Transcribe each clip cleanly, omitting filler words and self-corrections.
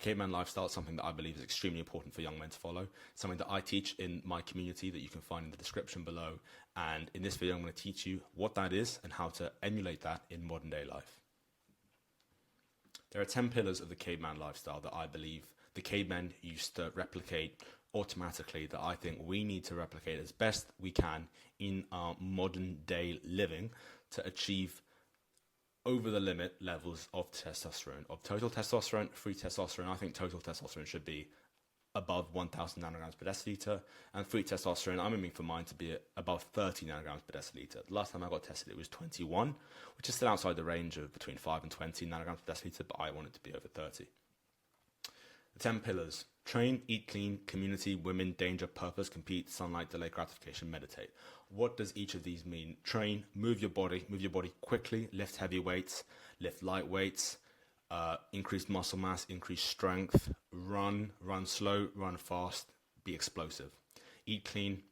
caveman lifestyle is something that I believe is extremely important for young men to follow. Something that I teach in my community that you can find in the description below. And in this video, I'm going to teach you what that is and how to emulate that in modern day life. There are 10 pillars of the caveman lifestyle that I believe the cavemen used to replicate automatically, that I think we need to replicate as best we can in our modern day living to achieve over the limit levels of testosterone, of total testosterone, free testosterone. I think total testosterone should be above 1000 nanograms per deciliter, and free testosterone, I'm aiming for mine to be above 30 nanograms per deciliter. The last time I got tested, it was 21, which is still outside the range of between 5 and 20 nanograms per deciliter, but I want it to be over 30. The 10 pillars: train, eat clean, community, women, danger, purpose, compete, sunlight, delayed gratification, meditate. What does each of these mean? Train, move your body quickly, lift heavy weights, lift light weights, increase muscle mass, increase strength, run slow, run fast, be explosive. Eat clean,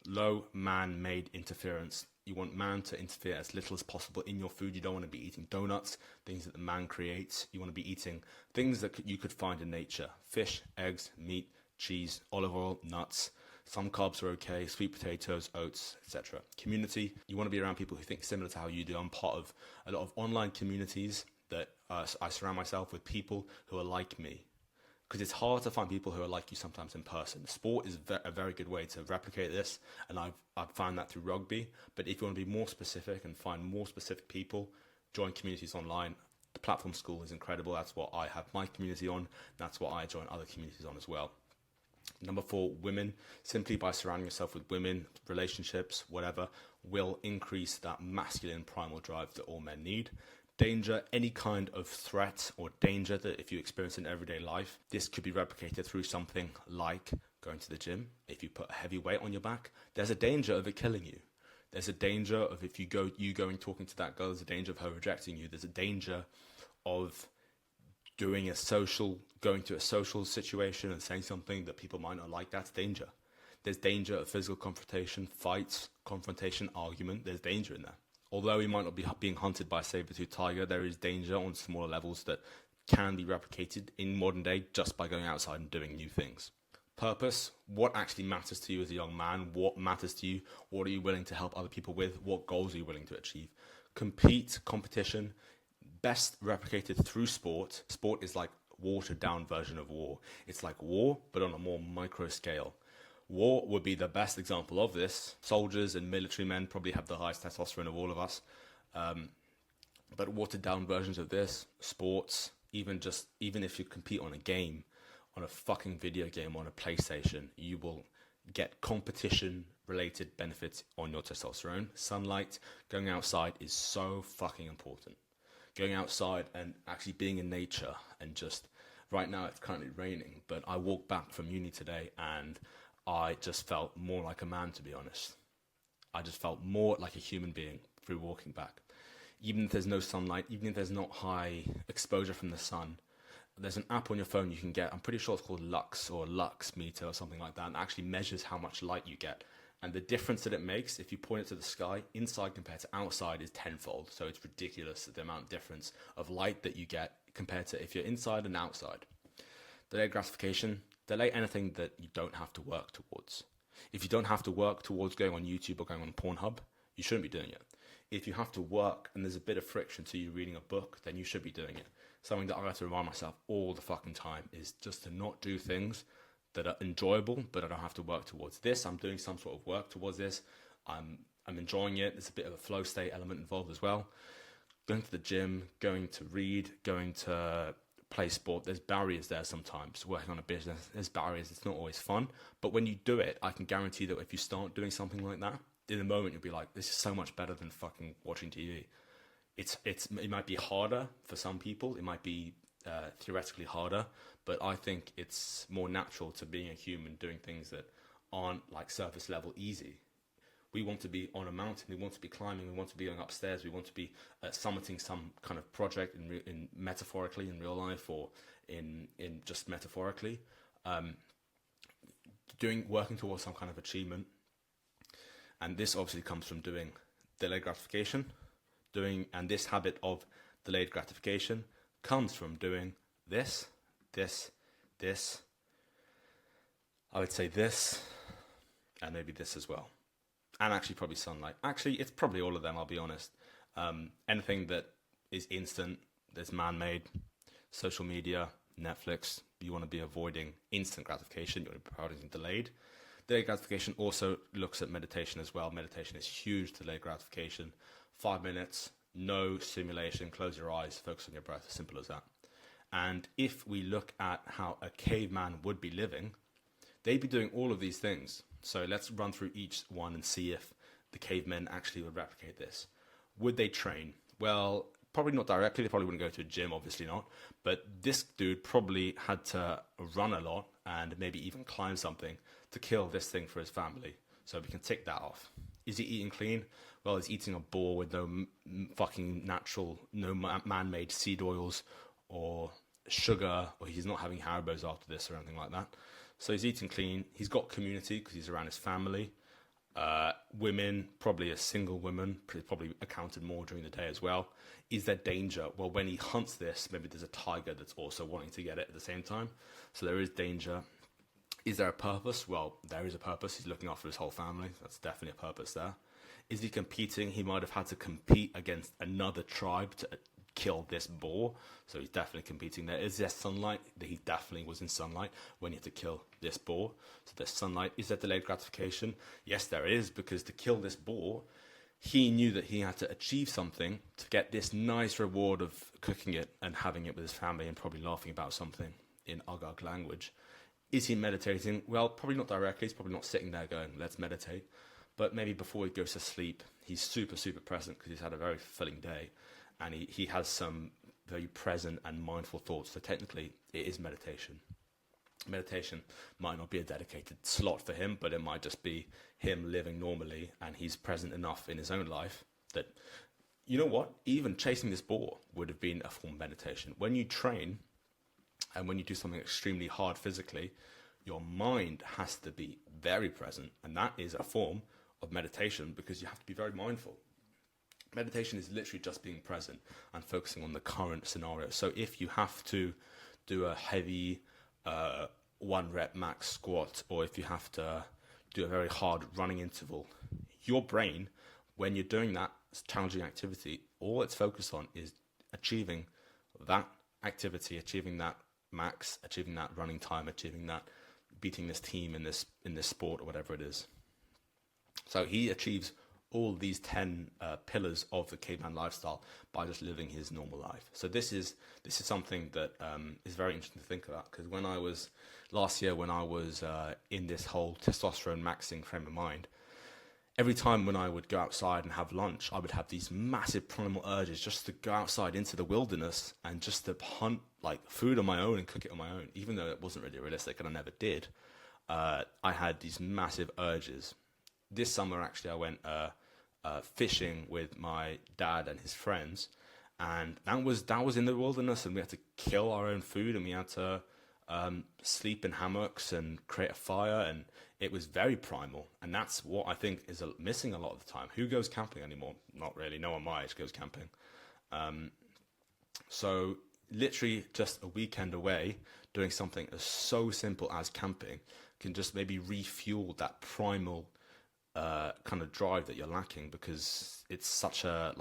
low man-made interference. You want man to interfere as little as possible in your food. You don't want to be eating donuts, things that the man creates. You want to be eating things that you could find in nature: fish, eggs, meat, cheese, olive oil, nuts. Some carbs are okay, sweet potatoes, oats, etc. Community, you want to be around people who think similar to how you do. I'm part of a lot of online communities that I surround myself with people who are like me, because it's hard to find people who are like you sometimes in person. Sport is a very good way to replicate this, and I've found that through rugby. But if you want to be more specific and find more specific people, join communities online. The platform school is incredible. That's what I have my community on. That's what I join other communities on as well. Number 4, women. Simply by surrounding yourself with women, relationships, whatever, will increase that masculine primal drive that all men need. Danger, any kind of threat or danger that if you experience in everyday life, this could be replicated through something like going to the gym. If you put a heavy weight on your back, there's a danger of it killing you. There's a danger of if you going talking to that girl, there's a danger of her rejecting you. There's a danger of going to a social situation and saying something that people might not like. That's danger. There's danger of physical confrontation, fights, confrontation, argument. There's danger in there. Although we might not be being hunted by a saber-toothed tiger, there is danger on smaller levels that can be replicated in modern day just by going outside and doing new things. Purpose, what actually matters to you as a young man? What matters to you? What are you willing to help other people with? What goals are you willing to achieve? Compete, competition, best replicated through sport. Sport is like watered down version of war. It's like war, but on a more micro scale. War would be the best example of this. Soldiers and military men probably have the highest testosterone of all of us. But watered down versions of this, sports, even if you compete on a game, on a fucking video game, on a PlayStation, you will get competition related benefits on your testosterone. Sunlight, going outside is so fucking important. Going outside and actually being in nature, and just, right now it's currently raining, but I walked back from uni today and I just felt more like a man, to be honest. I just felt more like a human being through walking back. Even if there's no sunlight, even if there's not high exposure from the sun, there's an app on your phone you can get. I'm pretty sure it's called Lux or Lux Meter or something like that, and actually measures how much light you get. And the difference that it makes, if you point it to the sky, inside compared to outside, is tenfold. So it's ridiculous the amount of difference of light that you get compared to if you're inside and outside. Delayed gratification. Delay anything that you don't have to work towards. If you don't have to work towards going on YouTube or going on Pornhub, you shouldn't be doing it. If you have to work and there's a bit of friction to you reading a book, then you should be doing it. Something that I have to remind myself all the fucking time is just to not do things that are enjoyable, but I don't have to work towards. This, I'm doing some sort of work towards this. I'm enjoying it. There's a bit of a flow state element involved as well. Going to the gym, going to read, going to play sport, there's barriers there sometimes. Working on a business, there's barriers. It's not always fun. But when you do it, I can guarantee that if you start doing something like that, in the moment you'll be like, this is so much better than fucking watching TV. It might be harder for some people. It might be theoretically harder, but I think it's more natural to being a human doing things that aren't like surface level easy. We want to be on a mountain, we want to be climbing, we want to be going upstairs, we want to be summiting some kind of project in metaphorically in real life, or in just metaphorically, working towards some kind of achievement. And this obviously comes from doing delayed gratification, and this habit of delayed gratification comes from doing this, this. I would say this, and maybe this as well. And actually probably sunlight. Actually, it's probably all of them, I'll be honest. Anything that is instant, that's man-made, social media, Netflix, you want to be avoiding instant gratification, you want to be prioritizing delayed. Delayed gratification also looks at meditation as well. Meditation is huge, delayed gratification. 5 minutes, no stimulation, close your eyes, focus on your breath, as simple as that. And if we look at how a caveman would be living, they'd be doing all of these things. So let's run through each one and see if the cavemen actually would replicate this. Would they train? Well, probably not directly. They probably wouldn't go to a gym, obviously not. But this dude probably had to run a lot and maybe even climb something to kill this thing for his family. So we can tick that off. Is he eating clean? Well, he's eating a boar with no fucking natural, no man-made seed oils or sugar, or he's not having Haribos after this or anything like that. So he's eating clean. He's got community because he's around his family. Women, probably a single woman, probably accounted more during the day as well. Is there danger? Well, when he hunts this, maybe there's a tiger that's also wanting to get it at the same time. So there is danger. Is there a purpose? Well, there is a purpose. He's looking after his whole family. That's definitely a purpose there. Is he competing? He might have had to compete against another tribe to kill this boar. So he's definitely competing there. Is there sunlight? He definitely was in sunlight when he had to kill this boar. So there's sunlight. Is there delayed gratification? Yes, there is, because to kill this boar, he knew that he had to achieve something to get this nice reward of cooking it and having it with his family and probably laughing about something in Agag language. Is he meditating? Well, probably not directly. He's probably not sitting there going, let's meditate. But maybe before he goes to sleep, he's super, super present because he's had a very fulfilling day. And he has some very present and mindful thoughts. So technically, it is meditation. Meditation might not be a dedicated slot for him, but it might just be him living normally, and he's present enough in his own life that, you know what, even chasing this boar would have been a form of meditation. When you train and when you do something extremely hard physically, your mind has to be very present, and that is a form of meditation because you have to be very mindful. Meditation is literally just being present and focusing on the current scenario. So if you have to do a heavy 1 rep max squat, or if you have to do a very hard running interval, your brain, when you're doing that challenging activity, all it's focused on is achieving that activity, achieving that max, achieving that running time, achieving that, beating this team in this sport or whatever it is. So he achieves all these 10 pillars of the caveman lifestyle by just living his normal life. So this is something that is very interesting to think about, because when I was last year, when I was in this whole testosterone maxing frame of mind, every time when I would go outside and have lunch, I would have these massive primal urges just to go outside into the wilderness and just to hunt like food on my own and cook it on my own, even though it wasn't really realistic and I never did. I had these massive urges. This summer, actually, I went fishing with my dad and his friends, and that was in the wilderness, and we had to kill our own food, and we had to sleep in hammocks and create a fire, and it was very primal. And that's what I think is missing a lot of the time. Who goes camping anymore? Not really. No one my age goes camping. So literally just a weekend away doing something as so simple as camping can just maybe refuel that primal kind of drive that you're lacking, because it's such a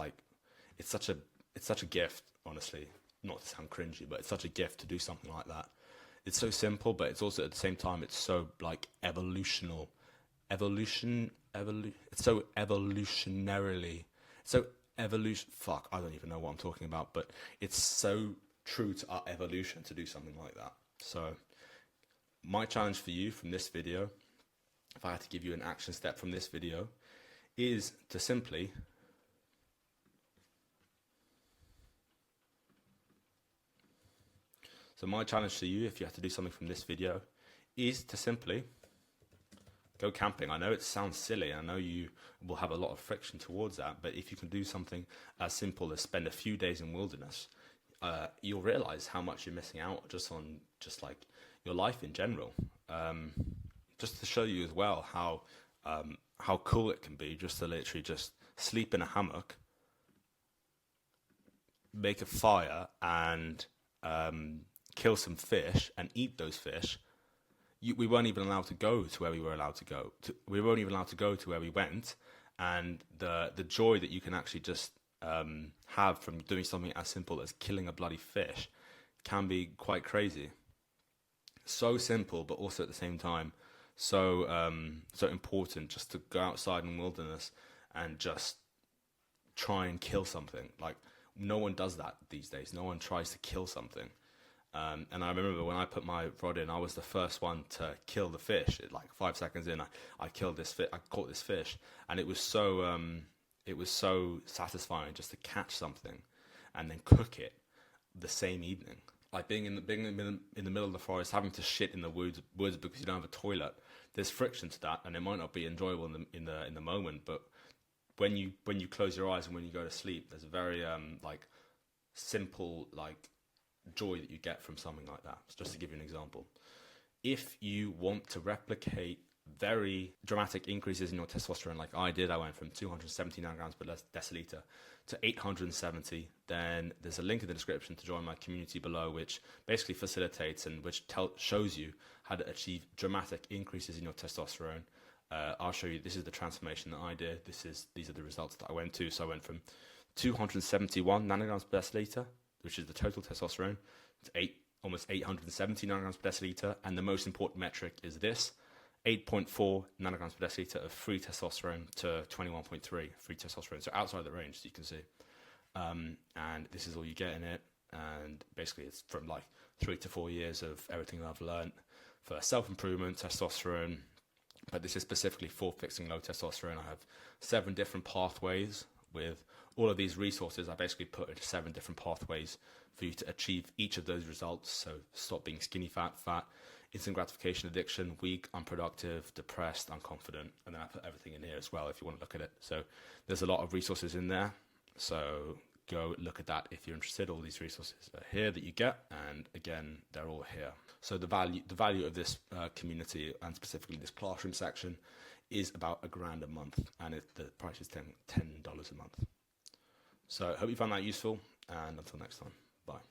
gift, honestly, not to sound cringy, but it's such a gift to do something like that. It's so simple, but it's also at the same time it's so like it's so evolutionarily, fuck, I don't even know what I'm talking about, but it's so true to our evolution to do something like that. So my challenge for you from this video, if I had to give you an action step from this video, is to simply my challenge to you, if you have to do something from this video, is to simply go camping. I know it sounds silly. I know you will have a lot of friction towards that, but if you can do something as simple as spend a few days in wilderness, you'll realize how much you're missing out just on like your life in general. Just to show you as well how cool it can be just to literally just sleep in a hammock, make a fire, and kill some fish and eat those fish, we weren't even allowed to go to where we were allowed to go. We weren't even allowed to go to where we went, and the joy that you can actually just have from doing something as simple as killing a bloody fish can be quite crazy. So simple, but also at the same time so important, just to go outside in the wilderness and just try and kill something. Like, no one does that these days. No one tries to kill something. And I remember when I put my rod in, I was the first one to kill the fish. Like 5 seconds in, I killed this fish. I caught this fish, and it was so satisfying just to catch something and then cook it the same evening. Like being in the middle of the forest, having to shit in the woods because you don't have a toilet. There's friction to that, and it might not be enjoyable in the moment, but when you close your eyes and when you go to sleep, there's a very like simple like joy that you get from something like that. So just to give you an example, if you want to replicate very dramatic increases in your testosterone like I did, I went from 270 nanograms per deciliter to 870, then there's a link in the description to join my community below, which basically facilitates and which shows you how to achieve dramatic increases in your testosterone. I'll show you, this is the transformation that I did. These are the results that I went to. So I went from 271 nanograms per deciliter, which is the total testosterone, to almost 870 nanograms per deciliter. And the most important metric is this: 8.4 nanograms per deciliter of free testosterone to 21.3 free testosterone. So outside the range, as you can see. And this is all you get in it. And basically it's from like 3 to 4 years of everything that I've learned for self-improvement, testosterone. But this is specifically for fixing low testosterone. I have 7 different pathways. With all of these resources, I basically put into 7 different pathways for you to achieve each of those results. So stop being skinny fat, instant gratification addiction, weak, unproductive, depressed, unconfident. And then I put everything in here as well if you want to look at it. So there's a lot of resources in there. So go look at that if you're interested. All these resources are here that you get. And again, they're all here. So the value of this community, and specifically this classroom section, is about $1,000 a month, and the price is $10 a month. So I hope you found that useful, and until next time, bye.